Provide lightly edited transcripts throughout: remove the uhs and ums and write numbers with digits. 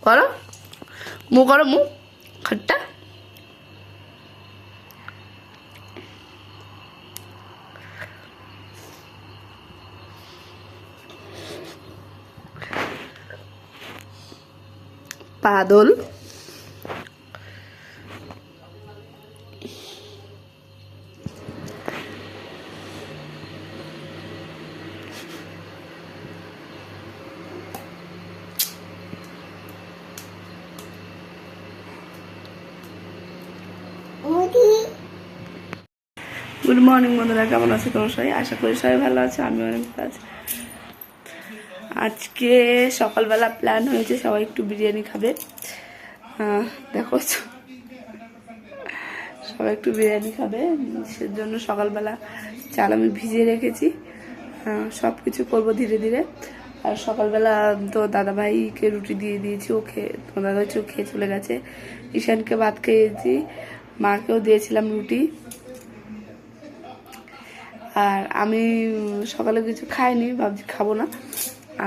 করো মুখ, করো মুখ খট্টা। পাদল গুড মর্নিং বন্ধুরা, কেমন আছে তোমার সবাই? আশা করি সবাই ভালো আছে, আমি অনেক ভালো আছি। আজকে সকালবেলা প্ল্যান হয়েছে সবাই একটু বিরিয়ানি খাবে। দেখো সবাই একটু বিরিয়ানি খাবে, সেজন্য সকালবেলা চাল আমি ভিজিয়ে রেখেছি। সব কিছু করবো ধীরে ধীরে। আর সকালবেলা তো দাদাভাইকে রুটি দিয়ে দিয়েছি, ও খেয়ে, তোমার দাদাভাই খেয়ে চলে গেছে। ঈশানকে ভাত খেয়েছি, মাকেও দিয়েছিলাম রুটি। আর আমি সকালে কিছু খাইনি, ভাবছি খাবো না।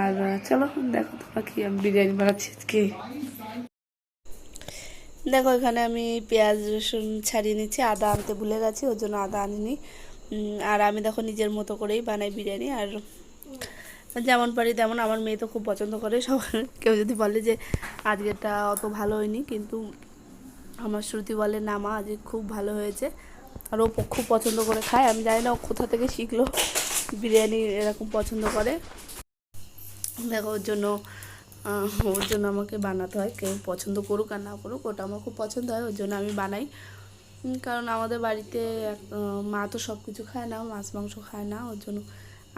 আর চলো দেখো তোমার কি আমি বিরিয়ানি বানাচ্ছি আজকে। দেখো এখানে আমি পেঁয়াজ রসুন ছাড়িয়ে নিচ্ছি, আদা আনতে ভুলে গেছি, ওর জন্য আদা আনিনি। আর আমি দেখো নিজের মতো করেই বানাই বিরিয়ানি, আর যেমন পারি তেমন। আমার মেয়ে তো খুব পছন্দ করে। কেউ যদি বলে যে আজকেরটা অত ভালো হয়নি, কিন্তু আমার শ্রুতি বলে না মা আজকে খুব ভালো হয়েছে। আর ও খুব পছন্দ করে খায়। আমি জানি না ও কোথা থেকে শিখলো বিরিয়ানি এরকম পছন্দ করে। দেখো ওর জন্য আমাকে বানাতে হয়, কেউ পছন্দ করুক আর না করুক, ওটা আমার খুব পছন্দ হয়, ওর জন্য আমি বানাই। কারণ আমাদের বাড়িতে মা তো সব কিছু খায় না, মাছ মাংস খায় না, ওর জন্য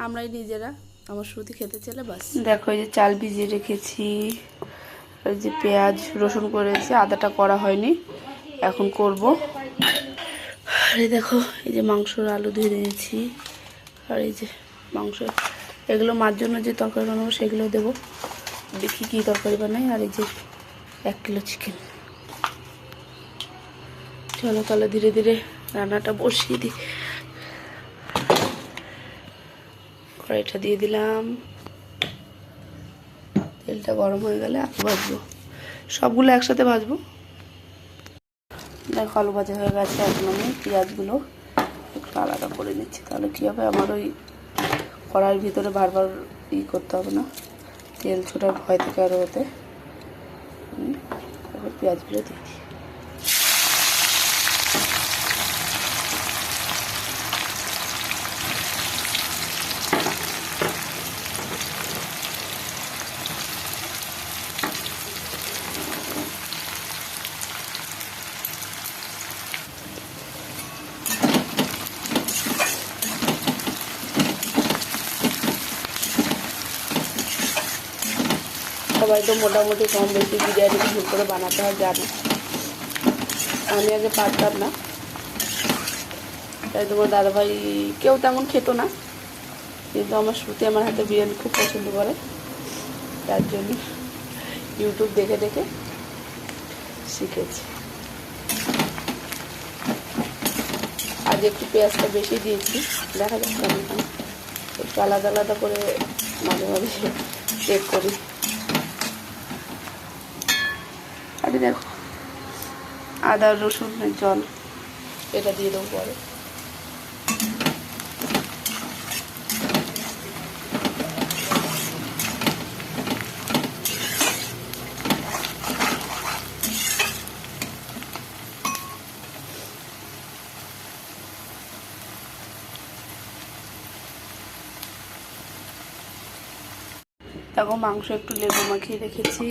আমরাই নিজেরা, আমার শ্রুতি খেতে চলে বাস। দেখো এই যে চাল ভিজিয়ে রেখেছি, আর যে পেঁয়াজ রসুন করেছি, আদাটা করা হয়নি, এখন করব। আর এই দেখো এই যে মাংসর আলু ধুয়ে দিয়েছি, আর এই যে মাংস, এগুলো মার জন্য যে তরকারি বানাবো সেগুলো দেবো, দেখি কী তরকারি বানাই। আর এই যে 1 কিলো চিকেন। চলো তাহলে ধীরে ধীরে রান্নাটা বসিয়ে দিই। কড়াইটা দিয়ে দিলাম, তেলটা গরম হয়ে গেলে আলু ভাজবো, সবগুলো একসাথে ভাজবো। দেখো আলু ভাজা হয়ে গেছে, এখন আমি পেঁয়াজগুলো একটু আলাদা করে নিচ্ছি, তাহলে কী হবে আমার ওই কড়াইয়ের ভিতরে বারবার করতে হবে না, তেল ছোটার ভয় থেকে আরও হতে। তারপর পেঁয়াজগুলো দিয়ে দিই। সবাই তো মোটামুটি কম বেশি বিরিয়ানি ভুল করে বানাতে হয় জানে, আমি আগে পারতাম না, তাই তোমার দাদাভাই কেউ তেমন খেত না, কিন্তু আমার শ্রুতি আমার হাতে বিরিয়ানি খুব পছন্দ করে, তার জন্য ইউটিউব দেখে দেখে শিখেছি। আজ একটু পেঁয়াজটা বেশি দিয়েছি, দেখা যাক কেমন হয়, একটু আলাদা আলাদা করে মাঝে মাঝে চেক করি। আর দেখো আদা রসুনের জল, এটা দিয়ে দেবো পরে। দেখো মাংস একটু লেবু মাখিয়ে রেখেছি,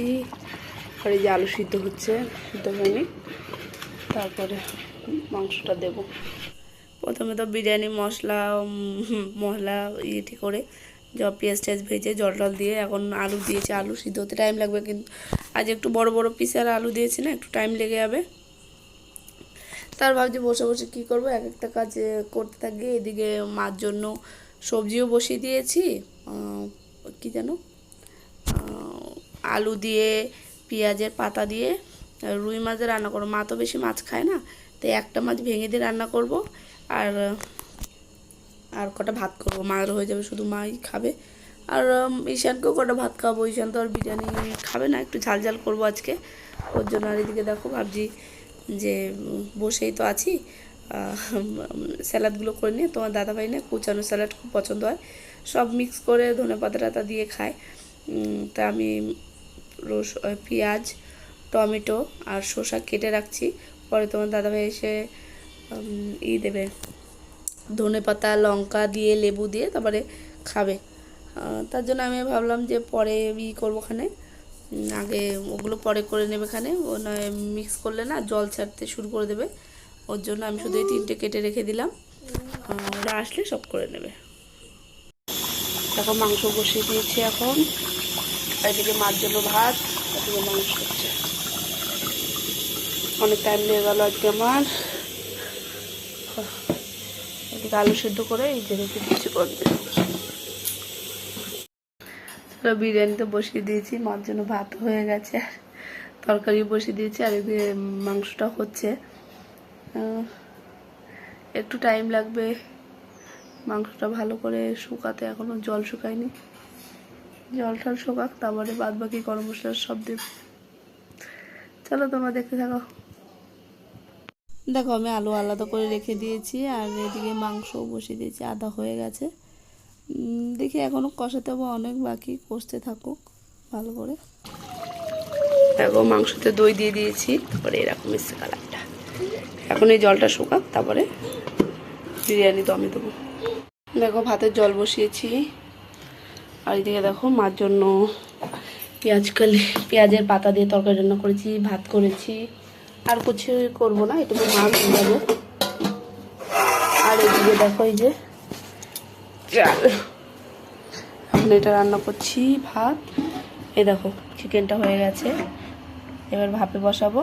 আর এই যে আলু সিদ্ধ হচ্ছে, সিদ্ধ হয়নি, তারপরে মাংসটা দেব। প্রথমে তো বিরিয়ানি মশলা ইয়েটি করে পেঁয়াজ টেয়াজ ভেজে জল টল দিয়ে এখন আলু দিয়েছি, আলু সিদ্ধ হতে টাইম লাগবে, কিন্তু আজ একটু বড় বড় পিসের আলু দিয়েছি না, একটু টাইম লেগে যাবে। তার ভাবছি বসে বসে কী করবো, এক একটা কাজ করতে থাকি। এদিকে মার জন্য সবজিও বসিয়ে দিয়েছি, কি যেন আলু দিয়ে পেঁয়াজের পাতা দিয়ে রুই মাছের রান্না করবো। মা তো বেশি মাছ খায় না, তাই একটা মাছ ভেঙে দিয়ে রান্না করব, আর কটা ভাত করব, মায়ের হয়ে যাবে, শুধু মাই খাবে, আর ঈশানকেও কটা ভাত খাওয়াবো। ঈশান তো আর বিরিয়ানি খাবে না, একটু ঝাল ঝাল করবো আজকে ওর জন্য। আর এদিকে দেখো ভাবছি যে বসেই তো আছি, স্যালাডগুলো করে নিয়ে, তোমার দাদাভাই না কুচানো স্যালাড খুব পছন্দ হয়, সব মিক্স করে ধনে পাতা টাতা দিয়ে খায়। তা আমি পেঁয়াজ, টমেটো আর শসা কেটে রাখছি, পরে তোমার দাদাভাই এসে দেবে, ধনে পাতা লঙ্কা দিয়ে লেবু দিয়ে তারপরে খাবে। তার জন্য আমি ভাবলাম যে পরে করবো খানে, আগে ওগুলো পরে করে নেবে খানে, ও নয় মিক্স করলে না জল ছাড়তে শুরু করে দেবে, ওর জন্য আমি শুধু এই 3টে কেটে রেখে দিলাম, ওরা আসলে সব করে নেবে। দেখো মাংস বসিয়ে দিয়েছি এখন, এদিকে মার জন্য ভাত, এদিকে মাংস হচ্ছে। অনেক টাইম লেগে গেল আজকে আমার। এদিকে আলু সেদ্ধ করে এই যে রেখে দিচ্ছি করতে। বিরিয়ানি তো বসিয়ে দিয়েছি, মার জন্য ভাত হয়ে গেছে, তরকারি বসিয়ে দিয়েছি, আর এদিকে মাংসটা হচ্ছে। একটু টাইম লাগবে মাংসটা ভালো করে শুকাতে, এখনও জল শুকায়নি, জল টল শুকাক তারপরে বাদ বাকি গরম মশলা সব দেব। চলো তোমরা দেখতে থাকো। দেখো আমি আলু আলাদা করে রেখে দিয়েছি, আর এদিকে মাংসও বসিয়ে দিয়েছি, আধা হয়ে গেছে। দেখি এখনও কষাতে হবে, অনেক বাকি, কষতে থাকুক ভালো করে। দেখো মাংসতে দই দিয়ে দিয়েছি, তারপরে এরকম এসছে কালারটা। এখন এই জলটা শুকাক তারপরে বিরিয়ানি দমে দেবো। দেখো ভাতের জল বসিয়েছি, আর এদিকে দেখো মার জন্য পেঁয়াজের পাতা দিয়ে তরকারি রান্না করেছি, ভাত করেছি, আর কিছু করবো না, এটুকু মাছ হয়ে যাবে। আর এদিকে দেখো এই যে চাল, এখন এটা রান্না করছি ভাত। এই দেখো চিকেনটা হয়ে গেছে, এবার ভাপে বসাবো।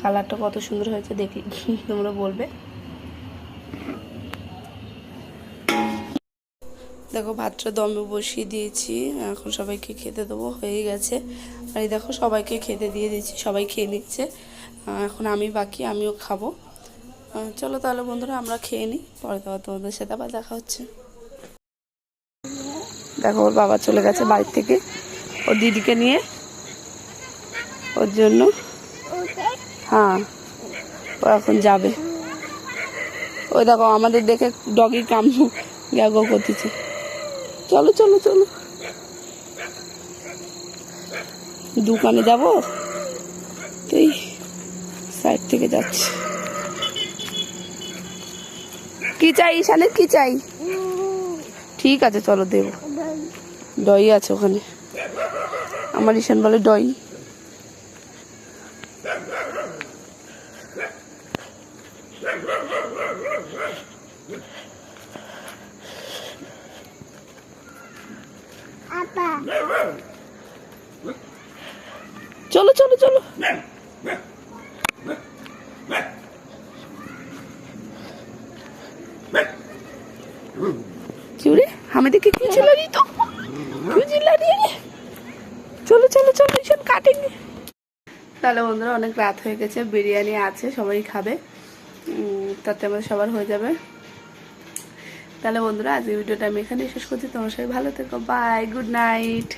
কালারটা কত সুন্দর হয়েছে দেখি তোমরা বলবে। দেখো ভাতটা দমে বসিয়ে দিয়েছি, এখন সবাইকে খেতে দেবো, হয়ে গেছে। আর এই দেখো সবাইকে খেতে দিয়ে দিয়েছি, সবাই খেয়ে নিচ্ছে, এখন আমি বাকি, আমিও খাবো। চলো তাহলে বন্ধুরা আমরা খেয়ে নিই, পরে তো তোমাদের সাথে আবার দেখা হচ্ছে। দেখো ওর বাবা চলে গেছে বাড়ির থেকে ওর দিদিকে নিয়ে, ওর জন্য। হ্যাঁ ও এখন যাবে। ওই দেখো আমাদের দেখে ডগি কাম গ্যাগো করতেছে। চলো চলো চলো, দোকানে যাবো, তুই সাইড থেকে যাচ্ছি। কি চাই ঈশানের, কি চাই? ঠিক আছে চলো দেবো, দই আছে ওখানে, আমার ঈশান বলে দই। চলো চলো চলো, চুরে আমি দেখি কি ছিল নি তো, কি ছিল নি রে, চলো চলো চলো ঈশান কাটেনি। তাহলে বন্ধুরা অনেক রাত হয়ে গেছে, বিরিয়ানি আছে সবাই খাবে, তাতে আমাদের সবার হয়ে যাবে। তাহলে বন্ধুরা আজকের ভিডিওটা আমি এখানেই শেষ করছি, তোমার সবাই ভালো থেকো, বাই, গুড নাইট।